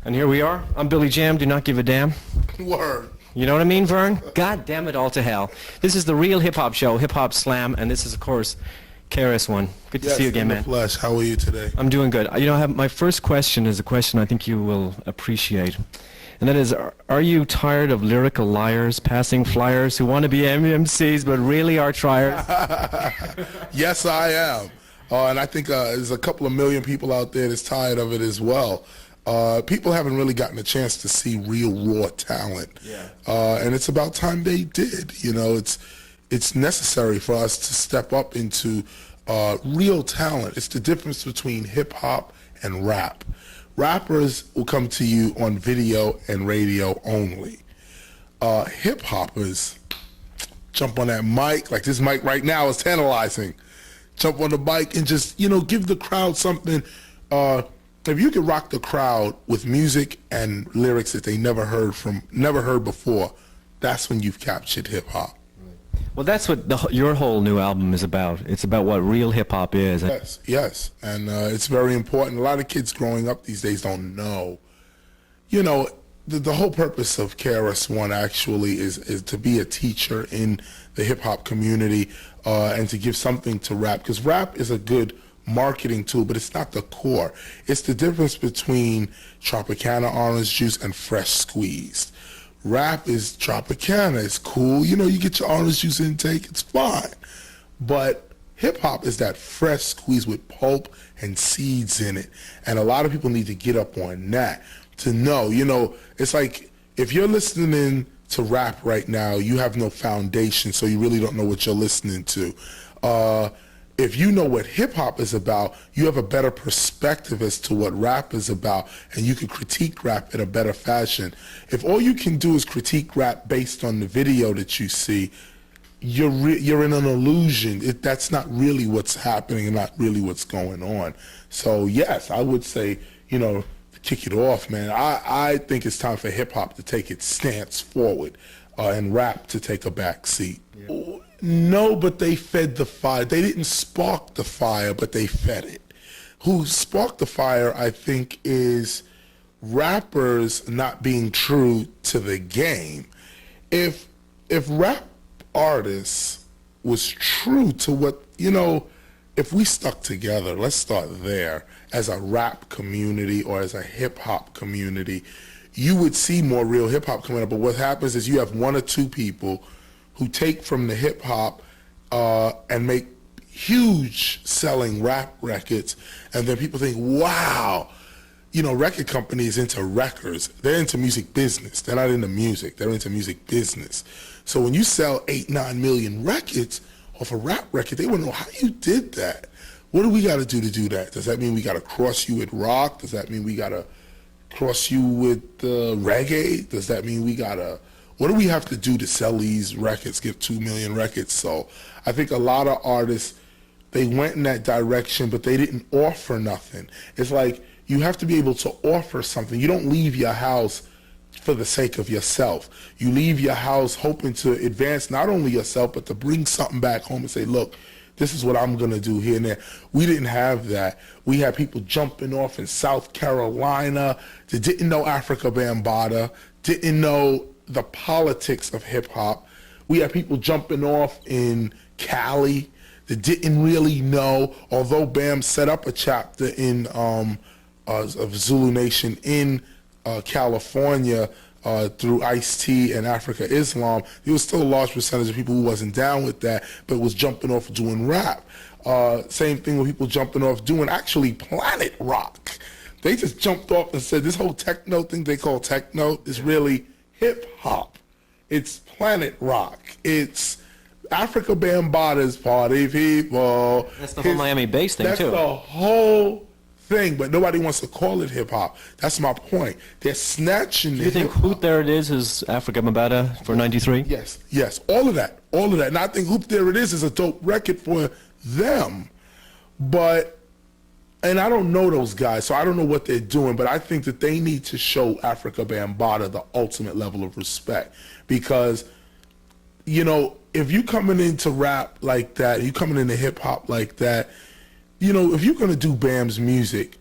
And here we are. I'm Billy Jam. Do not give a damn. Word. You know what I mean, Vern? God damn it all to hell. This is the real hip-hop show, HipHopSlam, and this is, of course, KRS-One. Good to see you again, man. Flesh. How are you today? I'm doing good. You know, my first question is a question I think you will appreciate. And that is, are you tired of lyrical liars passing flyers who want to be MCs but really are triers? Yes, I am. And I think there's a couple of million people out there that's tired of it as well. People haven't really gotten a chance to see real raw talent. Yeah. And it's about time they did. You know, it's necessary for us to step up into real talent. It's the difference between hip-hop and rap. Rappers will come to you on video and radio only. Hip-hoppers jump on that mic, like this mic right now is tantalizing. Jump on the mic and just, you know, give the crowd something. If you could rock the crowd with music and lyrics that they never heard before, that's when you've captured hip-hop. Well, that's what your whole new album is about. It's about what real hip-hop is. Yes, yes, and it's very important. A lot of kids growing up these days don't know. You know, the whole purpose of KRS-One actually is to be a teacher in the hip-hop community and to give something to rap, because rap is a good marketing tool, but it's not the core. It's the difference between Tropicana orange juice and fresh squeezed. Rap is Tropicana, it's cool, you know, you get your orange juice intake, it's fine. But hip-hop is that fresh squeeze with pulp and seeds in it. And a lot of people need to get up on that to know, you know, it's like if you're listening to rap right now, you have no foundation, so you really don't know what you're listening to. If you know what hip-hop is about, you have a better perspective as to what rap is about, and you can critique rap in a better fashion. If all you can do is critique rap based on the video that you see, you're in an illusion. That's not really what's happening and not really what's going on. So yes, I would say, you know, to kick it off, man, I think it's time for hip-hop to take its stance forward and rap to take a back seat. Yeah. No, but they fed the fire. They didn't spark the fire, but they fed it. Who sparked the fire, I think, is rappers not being true to the game. If rap artists was true to what, you know, if we stuck together, let's start there, as a rap community or as a hip-hop community, you would see more real hip-hop coming up. But what happens is you have one or two people who take from the hip-hop and make huge selling rap records, and then people think, wow, you know, record companies into records. They're into music business. They're not into music. They're into music business. So when you sell 8-9 million records off a rap record, they want to know how you did that. What do we got to do that? Does that mean we got to cross you with rock? Does that mean we got to cross you with reggae? Does that mean we got to... What do we have to do to sell these records, get 2 million records? So I think a lot of artists, they went in that direction, but they didn't offer nothing. It's like you have to be able to offer something. You don't leave your house for the sake of yourself. You leave your house hoping to advance not only yourself, but to bring something back home and say, look, this is what I'm going to do here and there. We didn't have that. We had people jumping off in South Carolina that didn't know Africa Bambaataa, didn't know the politics of hip-hop. We had people jumping off in Cali that didn't really know, although Bam set up a chapter in of Zulu Nation in California through Ice-T and Africa Islam, there was still a large percentage of people who wasn't down with that, but was jumping off doing rap. Same thing with people jumping off doing actually planet rock. They just jumped off and said this whole techno thing they call techno is really hip-hop. It's planet rock. It's Africa Bambaataa's Party People. That's the whole Miami-based thing, too. That's the whole thing, but nobody wants to call it hip-hop. That's my point. They're snatching the Do you think Hoop There It Is Africa Bambaataa for 93? Yes, yes, all of that. And I think Hoop There It Is a dope record for them. But... And I don't know those guys, so I don't know what they're doing, but I think that they need to show Africa Bambaataa the ultimate level of respect. Because, you know, if you coming into rap like that, you coming into hip-hop like that, you know, if you're going to do Bam's music,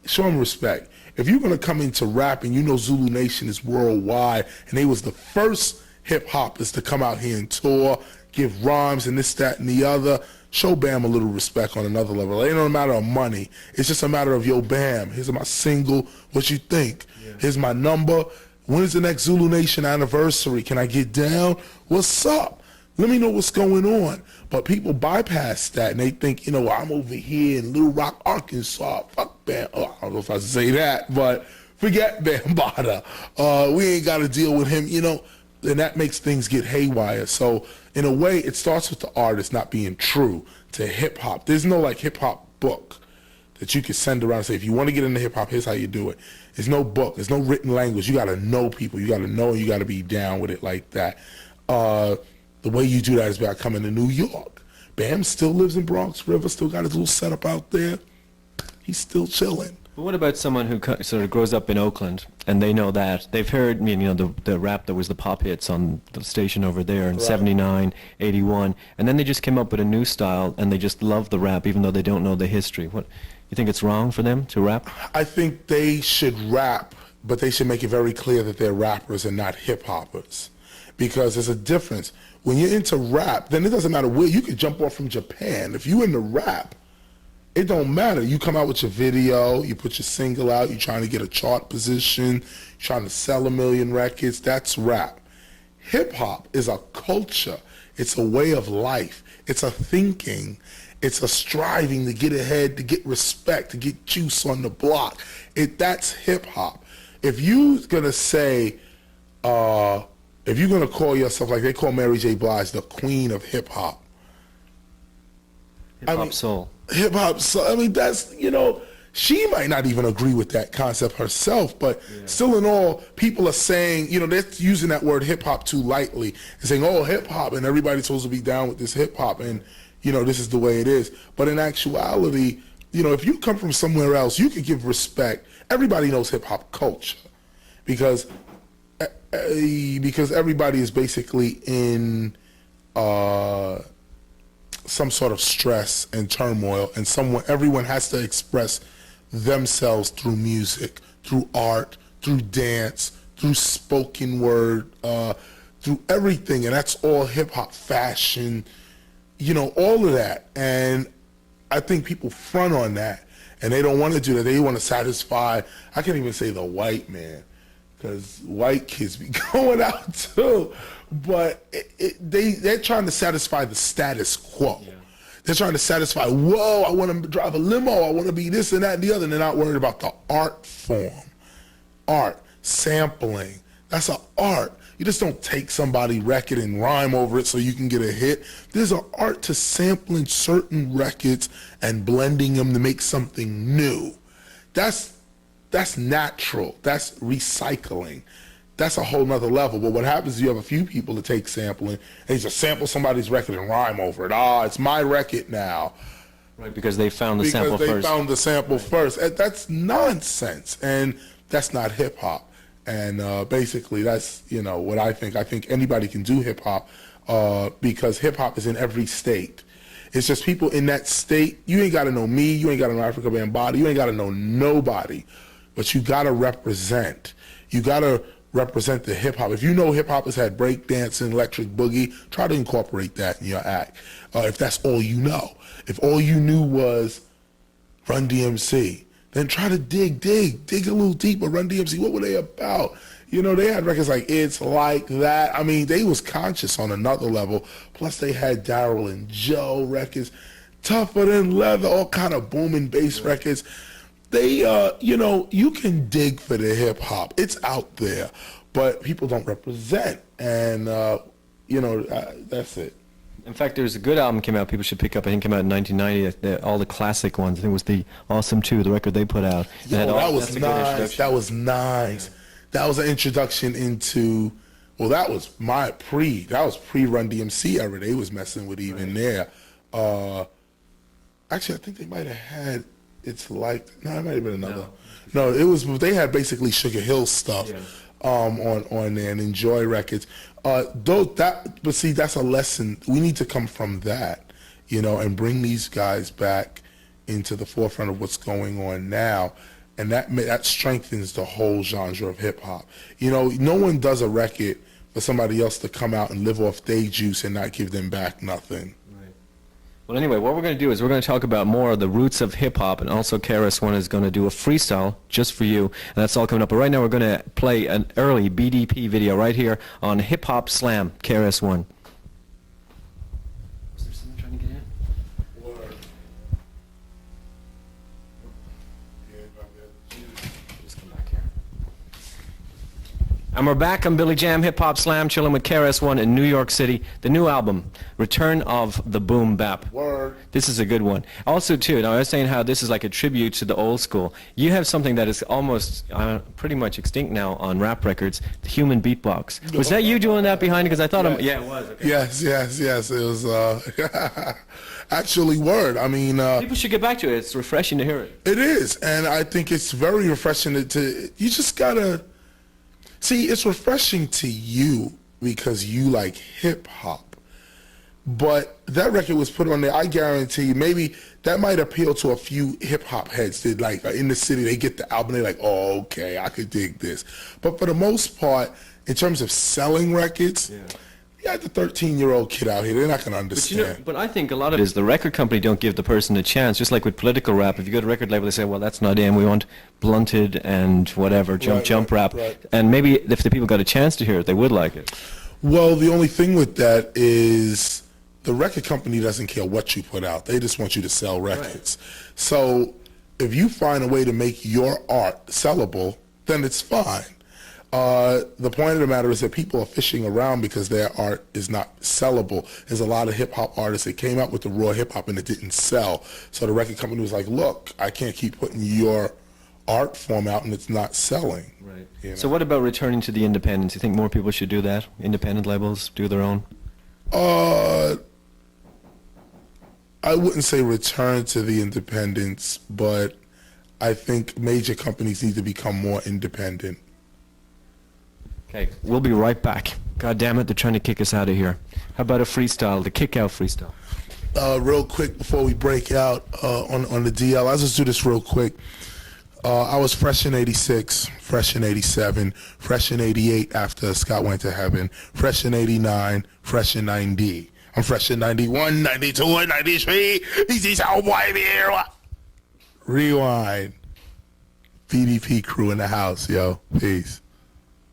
show them respect. If you're gonna come into rap and you know Zulu Nation is worldwide and they was the first hip hoppers to come out here and tour, give rhymes and this, that, and the other, show Bam a little respect on another level. It ain't a matter of money. It's just a matter of, yo, Bam, here's my single. What you think? Yeah. Here's my number. When's the next Zulu Nation anniversary? Can I get down? What's up? Let me know what's going on. But people bypass that and they think, you know, I'm over here in Little Rock, Arkansas. Fuck Bam. Oh, I don't know if I say that, but forget Bambaataa. We ain't got to deal with him, you know. And that makes things get haywire. So in a way, it starts with the artist not being true to hip hop. There's no like hip hop book that you can send around and say, if you want to get into hip hop, here's how you do it. There's no book. There's no written language. You got to know people. You got to know, and you got to be down with it like that. The way you do that is by coming to New York. Bam still lives in Bronx River, still got his little setup out there. He's still chilling. But what about someone who sort of grows up in Oakland and they know that? They've heard, I mean, you know, the rap that was the pop hits on the station over there in 79, 81, and then they just came up with a new style and they just love the rap even though they don't know the history. What, you think it's wrong for them to rap? I think they should rap, but they should make it very clear that they're rappers and not hip-hoppers. Because there's a difference. When you're into rap, then it doesn't matter where. You could jump off from Japan. If you're into rap, it don't matter. You come out with your video, you put your single out, you're trying to get a chart position, you're trying to sell 1 million records, that's rap. Hip-hop is a culture. It's a way of life. It's a thinking. It's a striving to get ahead, to get respect, to get juice on the block. That's hip-hop. If you're going to say, if you're going to call yourself, like they call Mary J. Blige, the queen of hip-hop. Hip-hop soul. Hip-hop soul. I mean, that's, you know, she might not even agree with that concept herself, but still in all, people are saying, you know, they're using that word hip-hop too lightly and saying, oh, hip-hop, and everybody's supposed to be down with this hip-hop, and, you know, this is the way it is. But in actuality, you know, if you come from somewhere else, you can give respect. Everybody knows hip-hop culture because everybody is basically in some sort of stress and turmoil, and everyone has to express themselves through music, through art, through dance, through spoken word, through everything, and that's all hip-hop, fashion, you know, all of that. And I think people front on that, and they don't want to do that. They want to satisfy, I can't even say the white man, because white kids be going out too, but they're trying to satisfy the status quo. Yeah. They're trying to satisfy, whoa, I want to drive a limo, I want to be this and that and the other, and they're not worried about the art form. Art, sampling, that's an art. You just don't take somebody's record and rhyme over it so you can get a hit. There's an art to sampling certain records and blending them to make something new. That's natural. That's recycling. That's a whole nother level. But what happens is you have a few people that take sampling and they just sample somebody's record and rhyme over it. It's my record now. Right, because they found the sample first. Because they found the sample first. That's nonsense, and that's not hip hop. And basically, that's, you know, what I think. I think anybody can do hip hop because hip hop is in every state. It's just people in that state. You ain't got to know me. You ain't got to know Africa Bambaataa. You ain't got to know nobody. But you got to represent. You got to represent the hip hop. If you know hip hop has had break dance and electric boogie, try to incorporate that in your act. If that's all you know. If all you knew was Run DMC, then try to dig a little deeper. Run DMC, what were they about? You know, they had records like It's Like That. I mean, they was conscious on another level. Plus they had Daryl and Joe records, Tougher Than Leather, all kind of booming bass records. They, you know, you can dig for the hip hop. It's out there, but people don't represent. And, you know, that's it. In fact, there's a good album came out. People should pick up. I think it came out in 1990. All the classic ones. I think it was the Awesome 2, the record they put out. Yo, that was nice. That was nice. That was an introduction into. Well, that was pre-Run DMC era. They was messing with even there. Actually, I think they might have had It's Like. No, it might have been another. No, it was. They had basically Sugar Hill stuff on there and Enjoy records. But see, that's a lesson. We need to come from that, you know, and bring these guys back into the forefront of what's going on now. and that strengthens the whole genre of hip hop. You know, no one does a record for somebody else to come out and live off their juice and not give them back nothing. Well, anyway, what we're going to do is we're going to talk about more of the roots of hip-hop, and also KRS-One is going to do a freestyle just for you, and that's all coming up. But right now we're going to play an early BDP video right here on HipHopSlam, KRS-One. Is there someone trying to get in? Word. Just come back here. And we're back on Billy Jam HipHopSlam, chilling with KRS-One in New York City. The new album, Return of the Boom Bap. Word. This is a good one. Also, too, now I was saying how this is like a tribute to the old school. You have something that is almost pretty much extinct now on rap records, the human beatbox. Was that you doing that behind it? Because I thought, yeah, it was. Okay. Yes. It was actually word. I mean, People should get back to it. It's refreshing to hear it. it is, and I think it's very refreshing to. You just gotta see. It's refreshing to you because you like hip hop. But that record was put on there. I guarantee you, maybe that might appeal to a few hip hop heads that like are in the city. They get the album, they're like, "Oh, okay, I could dig this." But for the most part, in terms of selling records, you got the 13-year-old kid out here. They're not gonna understand. But I think a lot of it is the record company don't give the person a chance. Just like with political rap, if you go to a record label, they say, "Well, that's not in. We want blunted and whatever, jump rap." Right. And maybe if the people got a chance to hear it, they would like it. Well, the only thing with that is the record company doesn't care what you put out. They just want you to sell records. So if you find a way to make your art sellable, then it's fine. The point of the matter is that people are fishing around because their art is not sellable. There's a lot of hip-hop artists that came out with the raw hip-hop and it didn't sell. So the record company was like, look, I can't keep putting your art form out and it's not selling. Right. You know? So what about returning to the independents? You think more people should do that? Independent labels do their own? I wouldn't say return to the independents, but I think major companies need to become more independent. Okay, we'll be right back. God damn it, they're trying to kick us out of here. How about a freestyle, the kick-out freestyle? Real quick before we break out on the DL, I'll just do this real quick. I was fresh in 86, fresh in 87, fresh in 88 after Scott went to heaven, fresh in 89, fresh in 90. I'm fresh in 91, 92, and 93. This is how white here. Rewind. BDP crew in the house, yo. Peace.